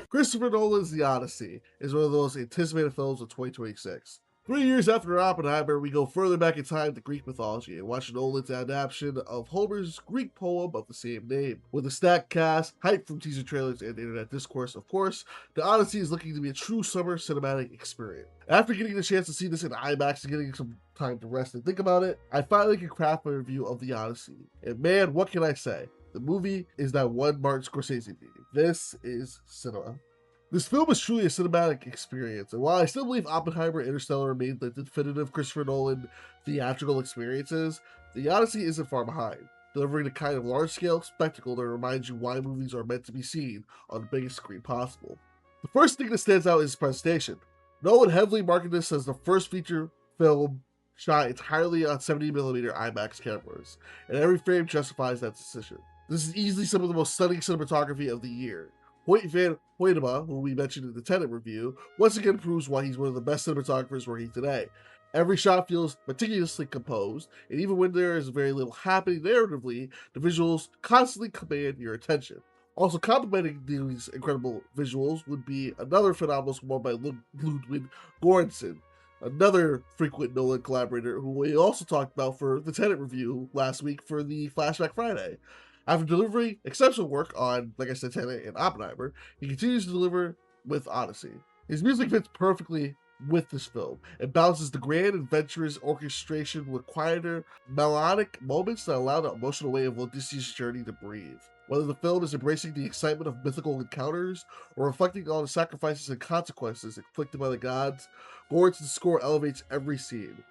Christopher Nolan's The Odyssey is one of those anticipated films of 2026. 3 years after Oppenheimer, we go further back in time to Greek mythology and watch Nolan's adaptation of Homer's Greek poem of the same name. With a stacked cast, hype from teaser trailers and internet discourse, of course, The Odyssey is looking to be a true summer cinematic experience. After getting the chance to see this in IMAX and getting some time to rest and think about it, I finally can craft my review of The Odyssey. And man, what can I say? The movie is that one Martin Scorsese movie. This is cinema. This film is truly a cinematic experience, and while I still believe Oppenheimer and Interstellar remain the definitive Christopher Nolan theatrical experiences, The Odyssey isn't far behind, delivering the kind of large-scale spectacle that reminds you why movies are meant to be seen on the biggest screen possible. The first thing that stands out is presentation. Nolan heavily marketed this as the first feature film shot entirely on 70mm IMAX cameras, and every frame justifies that decision. This is easily some of the most stunning cinematography of the year. Hoyt van Hoytema, who we mentioned in the Tenet review, once again proves why he's one of the best cinematographers working today. Every shot feels meticulously composed, and even when there is very little happening narratively, the visuals constantly command your attention. Also complementing these incredible visuals would be another phenomenal score by Ludwig Göransson, another frequent Nolan collaborator who we also talked about for the Tenet review last week for the Flashback Friday. After delivering exceptional work on, like I said, Tenet and Oppenheimer, he continues to deliver with Odyssey. His music fits perfectly with this film. It balances the grand, adventurous orchestration with quieter, melodic moments that allow the emotional way of Odysseus' journey to breathe. Whether the film is embracing the excitement of mythical encounters or reflecting on the sacrifices and consequences inflicted by the gods, Göransson's score elevates every scene.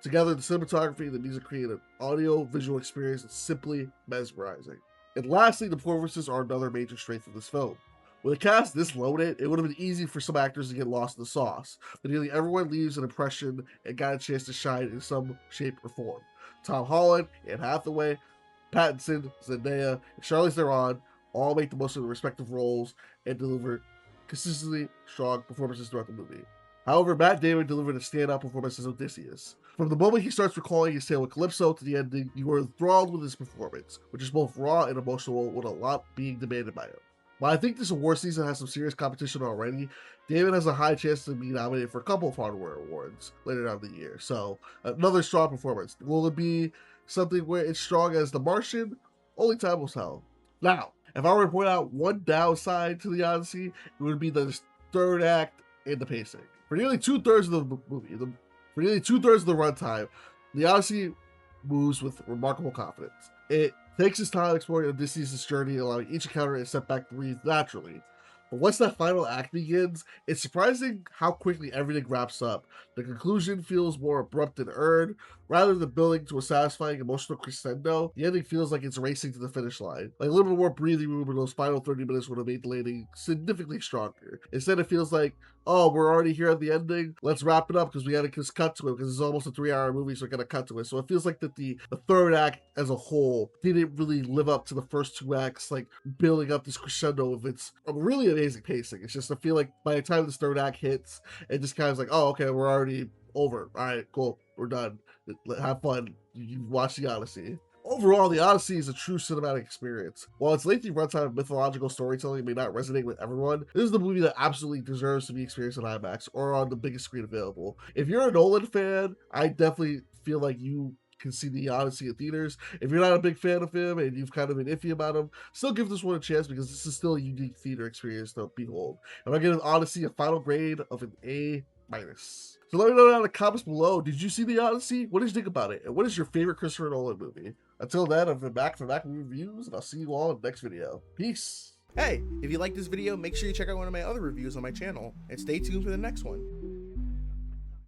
Together, the cinematography and the music create an audio-visual experience that's simply mesmerizing. And lastly, the performances are another major strength of this film. With a cast this loaded, it would have been easy for some actors to get lost in the sauce, but nearly everyone leaves an impression and got a chance to shine in some shape or form. Tom Holland, Anne Hathaway, Pattinson, Zendaya, and Charlize Theron all make the most of their respective roles and deliver consistently strong performances throughout the movie. However, Matt Damon delivered a standout performance as Odysseus. From the moment he starts recalling his tale with Calypso to the ending, you are enthralled with his performance, which is both raw and emotional, with a lot being demanded by him. While I think this award season has some serious competition already, Damon has a high chance to be nominated for a couple of hardware awards later on in the year, so another strong performance. Will it be something where it's strong as The Martian? Only time will tell. Now, if I were to point out one downside to The Odyssey, it would be the third act and the pacing. For nearly two-thirds of the movie, for nearly two-thirds of the runtime, The Odyssey moves with remarkable confidence. It takes its time exploring Odysseus' journey, allowing each encounter and setback to breathe naturally. But once that final act begins, it's surprising how quickly everything wraps up. The conclusion feels more abrupt and earned. Rather than building to a satisfying emotional crescendo, the ending feels like it's racing to the finish line. Like a little bit more breathing room in those final 30 minutes would have made the landing significantly stronger. Instead, it feels like, oh, we're already here at the ending, let's wrap it up because we gotta just cut to it because it's almost a 3-hour movie, so we gotta cut to it. So it feels like that the third act as a whole didn't really live up to the first two acts, like building up this crescendo of its really amazing pacing. It's just, I feel like by the time this third act hits, it just kind of like, oh, okay, we're already over. All right, cool, we're done. Have fun. You watch The Odyssey. Overall, The Odyssey is a true cinematic experience. While its lengthy runtime of mythological storytelling may not resonate with everyone, this is the movie that absolutely deserves to be experienced in IMAX or on the biggest screen available. If you're a Nolan fan, I definitely feel like you can see The Odyssey in theaters. If you're not a big fan of him and you've kind of been iffy about him, still give this one a chance because this is still a unique theater experience to behold. And I give Odyssey a final grade of an A-. So let me know down in the comments below, did you see The Odyssey? What did you think about it? And what is your favorite Christopher Nolan movie? Until then, I've been back for back reviews, and I'll see you all in the next video. Peace! Hey, if you like this video, make sure you check out one of my other reviews on my channel, and stay tuned for the next one.